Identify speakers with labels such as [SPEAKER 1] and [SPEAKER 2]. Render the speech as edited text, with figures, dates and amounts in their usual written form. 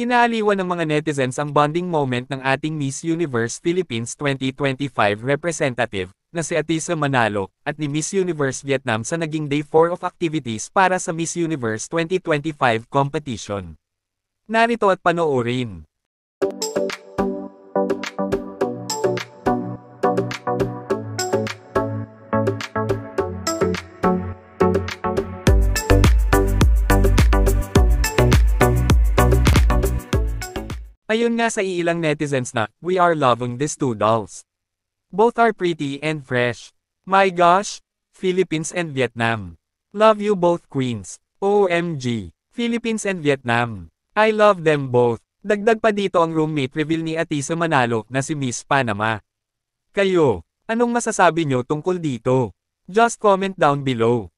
[SPEAKER 1] Kinaaliwan ng mga netizens ang bonding moment ng ating Miss Universe Philippines 2025 representative, na si Atisa Manalo, at ni Miss Universe Vietnam sa naging Day 4 of activities para sa Miss Universe 2025 competition. Narito at panoorin. Ayon nga sa iilang netizens na, "We are loving these two dolls. Both are pretty and fresh. My gosh, Philippines and Vietnam. Love you both queens. OMG, Philippines and Vietnam. I love them both." Dagdag pa dito ang roommate reveal ni Atisa Manalo na si Miss Panama. Kayo, anong masasabi nyo tungkol dito? Just comment down below.